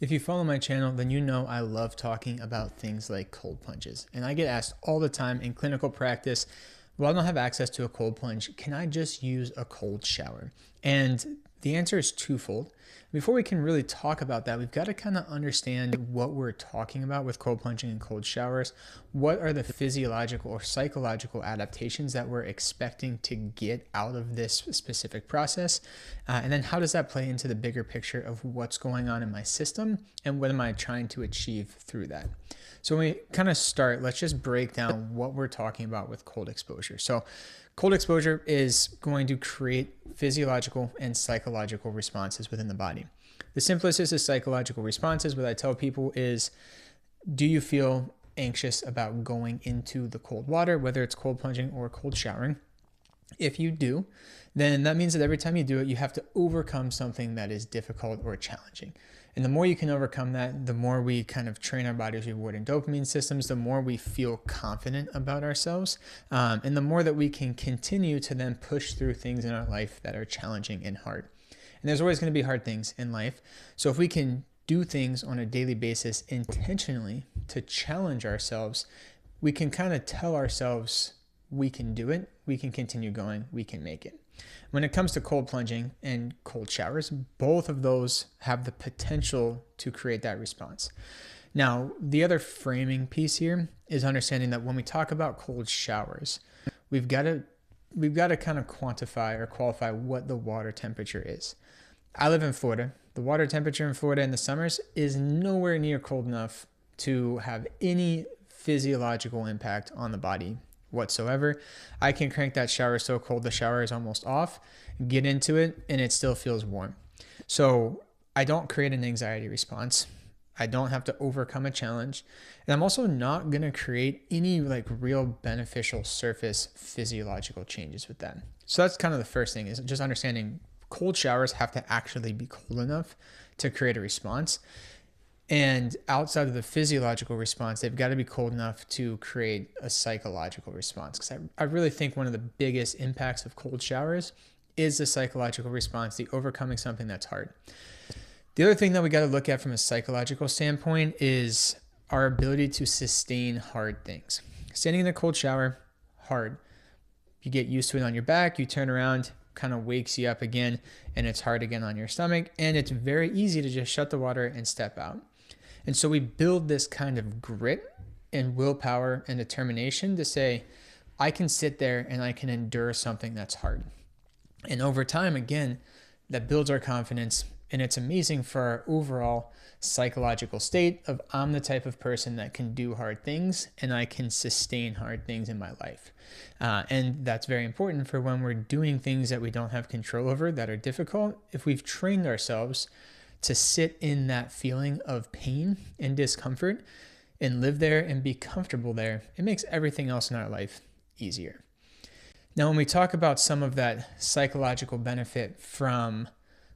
If you follow my channel, then you know I love talking about things like cold plunges. And I get asked all the time in clinical practice, well, I don't have access to a cold plunge. Can I just use a cold shower? And the answer is twofold. Before we can really talk about that, we've got to kind of understand what we're talking about with cold plunging and cold showers. What are the physiological or psychological adaptations that we're expecting to get out of this specific process? And then how does that play into the bigger picture of what's going on in my system and what am I trying to achieve through that? So when we kind of start, let's just break down what we're talking about with cold exposure. So cold exposure is going to create physiological and psychological responses within the body. The simplest is the psychological responses. What I tell people is, do you feel anxious about going into the cold water, whether it's cold plunging or cold showering? If you do, then that means that every time you do it, you have to overcome something that is difficult or challenging. And the more you can overcome that, the more we kind of train our body's reward and dopamine systems, the more we feel confident about ourselves, and the more that we can continue to then push through things in our life that are challenging and hard. And there's always going to be hard things in life. So if we can do things on a daily basis intentionally to challenge ourselves, we can kind of tell ourselves we can do it, we can continue going, we can make it. When it comes to cold plunging and cold showers, both of those have the potential to create that response. Now, the other framing piece here is understanding that when we talk about cold showers, we've got to kind of quantify or qualify what the water temperature is. I live in Florida. The water temperature in Florida in the summers is nowhere near cold enough to have any physiological impact on the body whatsoever. I can crank that shower so cold the shower is almost off, get into it, and it still feels warm. So I don't create an anxiety response. I don't have to overcome a challenge. And I'm also not going to create any real beneficial surface physiological changes with that. So that's kind of the first thing, is just understanding cold showers have to actually be cold enough to create a response. And outside of the physiological response, they've got to be cold enough to create a psychological response. Because I really think one of the biggest impacts of cold showers is the psychological response, the overcoming something that's hard. The other thing that we got to look at from a psychological standpoint is our ability to sustain hard things. Standing in a cold shower, hard. You get used to it on your back, you turn around, kind of wakes you up again, and it's hard again on your stomach. And it's very easy to just shut the water and step out. And so we build this kind of grit and willpower and determination to say, I can sit there and I can endure something that's hard. And over time, again, that builds our confidence. And it's amazing for our overall psychological state of, I'm the type of person that can do hard things and I can sustain hard things in my life. And that's very important for when we're doing things that we don't have control over that are difficult. If we've trained ourselves to sit in that feeling of pain and discomfort and live there and be comfortable there, it makes everything else in our life easier. Now, when we talk about some of that psychological benefit from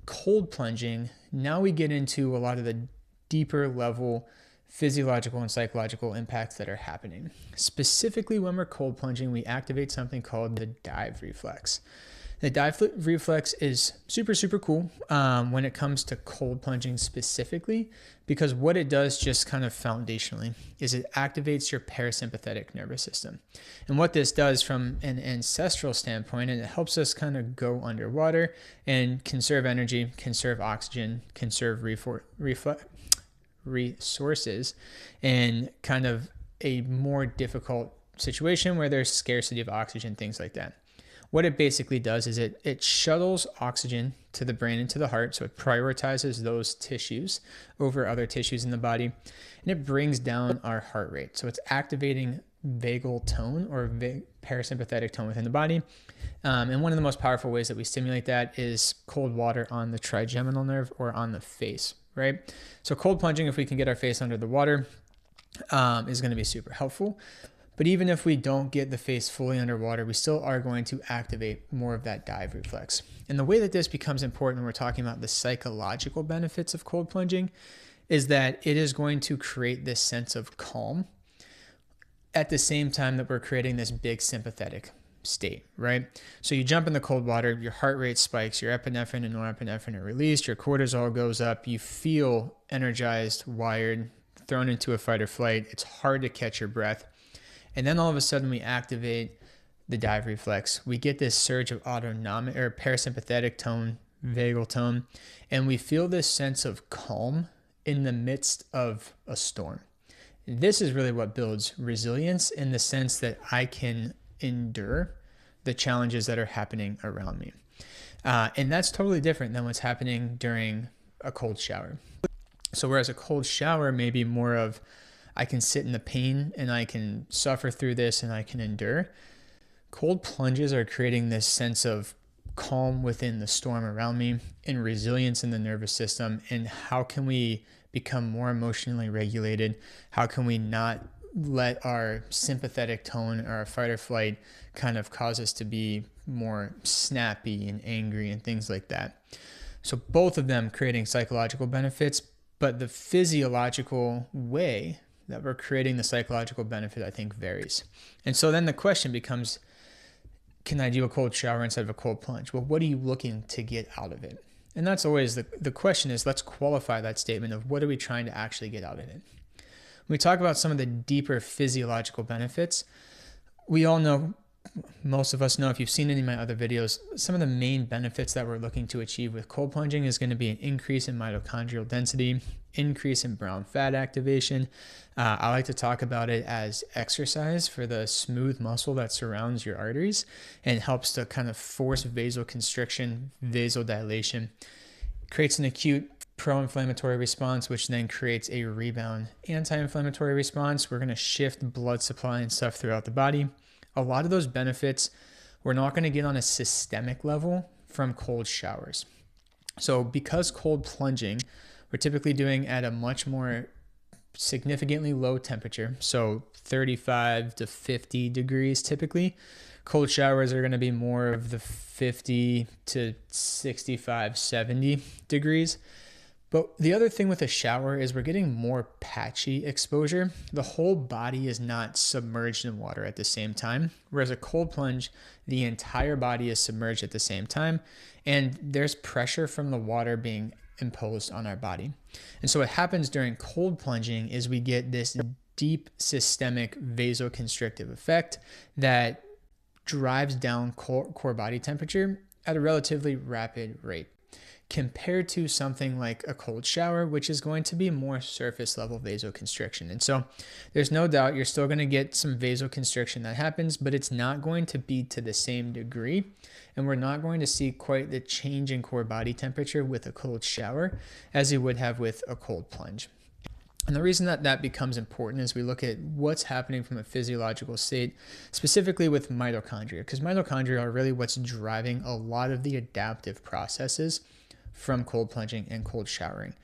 cold plunging, now we get into a lot of the deeper level physiological and psychological impacts that are happening. Specifically, when we're cold plunging, we activate something called the dive reflex. The dive reflex is super, super cool when it comes to cold plunging specifically, because what it does just kind of foundationally is it activates your parasympathetic nervous system. And what this does from an ancestral standpoint, and it helps us kind of go underwater and conserve energy, conserve oxygen, conserve resources in kind of a more difficult situation where there's scarcity of oxygen, things like that. What it basically does is it shuttles oxygen to the brain and to the heart, so it prioritizes those tissues over other tissues in the body, and it brings down our heart rate. So it's activating vagal tone or parasympathetic tone within the body. And one of the most powerful ways that we stimulate that is cold water on the trigeminal nerve or on the face, right? So cold plunging, if we can get our face under the water, is going to be super helpful. But even if we don't get the face fully underwater, we still are going to activate more of that dive reflex. And the way that this becomes important when we're talking about the psychological benefits of cold plunging is that it is going to create this sense of calm at the same time that we're creating this big sympathetic state, right? So you jump in the cold water, your heart rate spikes, your epinephrine and norepinephrine are released, your cortisol goes up, you feel energized, wired, thrown into a fight or flight. It's hard to catch your breath. And then all of a sudden we activate the dive reflex. We get this surge of autonomic or parasympathetic tone, vagal tone, and we feel this sense of calm in the midst of a storm. This is really what builds resilience in the sense that I can endure the challenges that are happening around me. And that's totally different than what's happening during a cold shower. So whereas a cold shower may be more of, I can sit in the pain and I can suffer through this and I can endure, cold plunges are creating this sense of calm within the storm around me and resilience in the nervous system. And how can we become more emotionally regulated? How can we not let our sympathetic tone or our fight or flight kind of cause us to be more snappy and angry and things like that? So both of them creating psychological benefits, but the physiological way that we're creating the psychological benefit, I think, varies. And so then the question becomes, can I do a cold shower instead of a cold plunge? Well, what are you looking to get out of it? And that's always the question is, let's qualify that statement of what are we trying to actually get out of it? When we talk about some of the deeper physiological benefits, we all know, most of us know, if you've seen any of my other videos, some of the main benefits that we're looking to achieve with cold plunging is going to be an increase in mitochondrial density, increase in brown fat activation. I like to talk about it as exercise for the smooth muscle that surrounds your arteries and helps to kind of force vasoconstriction, vasodilation, creates an acute pro-inflammatory response, which then creates a rebound anti-inflammatory response. We're going to shift blood supply and stuff throughout the body. A lot of those benefits we're not going to get on a systemic level from cold showers. So because cold plunging, we're typically doing at a much more significantly low temperature, so 35 to 50 degrees typically. Cold showers are going to be more of the 50 to 65, 70 degrees. But the other thing with a shower is we're getting more patchy exposure. The whole body is not submerged in water at the same time, whereas a cold plunge, the entire body is submerged at the same time, and there's pressure from the water being imposed on our body. And so what happens during cold plunging is we get this deep systemic vasoconstrictive effect that drives down core body temperature at a relatively rapid rate, compared to something like a cold shower, which is going to be more surface level vasoconstriction. And so there's no doubt you're still going to get some vasoconstriction that happens, but it's not going to be to the same degree. And we're not going to see quite the change in core body temperature with a cold shower as you would have with a cold plunge. And the reason that that becomes important is we look at what's happening from a physiological state, specifically with mitochondria, because mitochondria are really what's driving a lot of the adaptive processes from cold plunging and cold showering.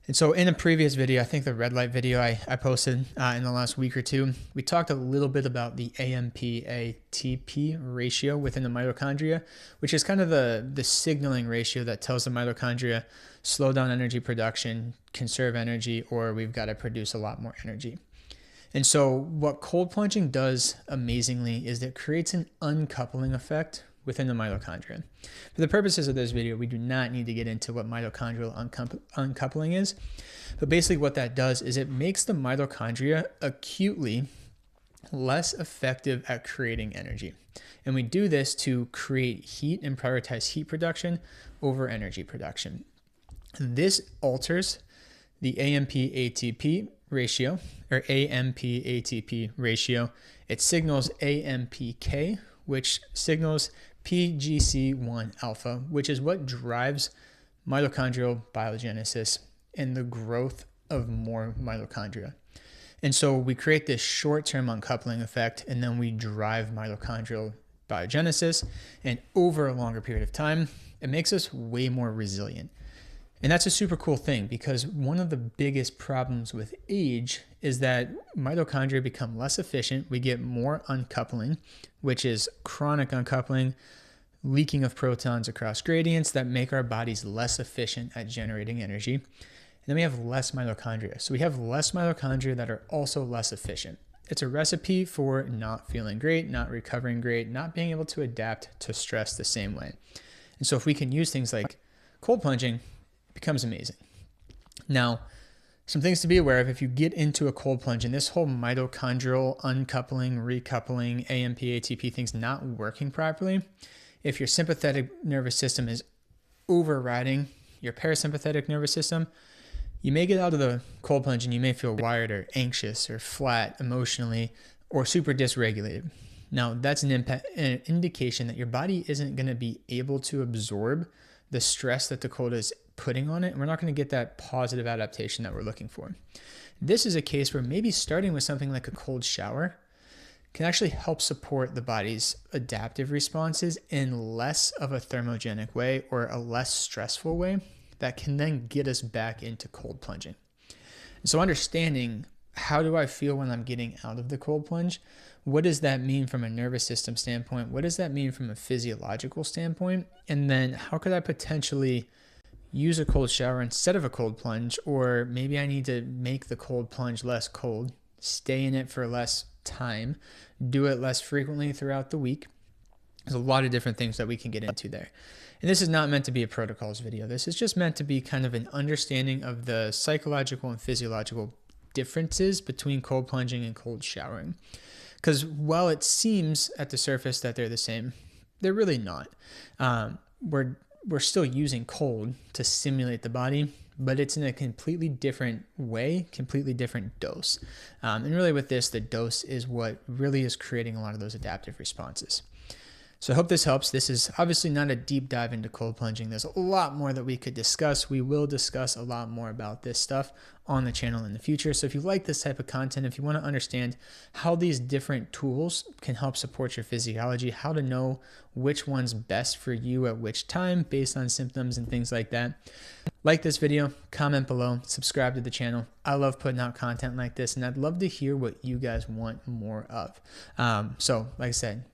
And so in a previous video, I think the red light video I posted in the last week or two, we talked a little bit about the AMP-ATP ratio within the mitochondria, which is kind of the signaling ratio that tells the mitochondria slow down energy production, conserve energy, or we've got to produce a lot more energy. And so what cold plunging does amazingly is it creates an uncoupling effect within the mitochondria. For the purposes of this video, we do not need to get into what mitochondrial uncoupling is, but basically what that does is it makes the mitochondria acutely less effective at creating energy. And we do this to create heat and prioritize heat production over energy production. This alters the AMP-ATP ratio, or AMP-ATP ratio. It signals AMPK, which signals PGC1 alpha, which is what drives mitochondrial biogenesis and the growth of more mitochondria. And so we create this short-term uncoupling effect, and then we drive mitochondrial biogenesis. And over a longer period of time, it makes us way more resilient. And that's a super cool thing, because one of the biggest problems with age is that mitochondria become less efficient. We get more uncoupling, which is chronic uncoupling, leaking of protons across gradients that make our bodies less efficient at generating energy. And then we have less mitochondria. So we have less mitochondria that are also less efficient. It's a recipe for not feeling great, not recovering great, not being able to adapt to stress the same way. And so if we can use things like cold plunging, it becomes amazing. Now, some things to be aware of if you get into a cold plunge and this whole mitochondrial uncoupling, recoupling, AMP, ATP thing's not working properly, if your sympathetic nervous system is overriding your parasympathetic nervous system, you may get out of the cold plunge and you may feel wired or anxious or flat emotionally or super dysregulated. Now, that's an indication that your body isn't going to be able to absorb the stress that the cold is putting on it, and we're not going to get that positive adaptation that we're looking for. This is a case where maybe starting with something like a cold shower can actually help support the body's adaptive responses in less of a thermogenic way or a less stressful way that can then get us back into cold plunging. So understanding how do I feel when I'm getting out of the cold plunge? What does that mean from a nervous system standpoint? What does that mean from a physiological standpoint? And then how could I potentially use a cold shower instead of a cold plunge? Or maybe I need to make the cold plunge less cold, stay in it for less time, do it less frequently throughout the week. There's a lot of different things that we can get into there. And this is not meant to be a protocols video. This is just meant to be kind of an understanding of the psychological and physiological differences between cold plunging and cold showering. Because while it seems at the surface that they're the same, they're really not. We're still using cold to stimulate the body, but it's in a completely different way, completely different dose. And really with this, the dose is what really is creating a lot of those adaptive responses. So I hope this helps. This is obviously not a deep dive into cold plunging. There's a lot more that we could discuss. We will discuss a lot more about this stuff on the channel in the future. So if you like this type of content, if you want to understand how these different tools can help support your physiology, how to know which one's best for you at which time based on symptoms and things like that, like this video, comment below, subscribe to the channel. I love putting out content like this, and I'd love to hear what you guys want more of. So like I said,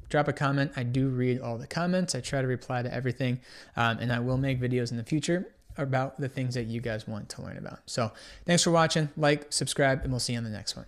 drop a comment. I do read all the comments. I try to reply to everything, and I will make videos in the future about the things that you guys want to learn about. So thanks for watching. Like, subscribe, and we'll see you on the next one.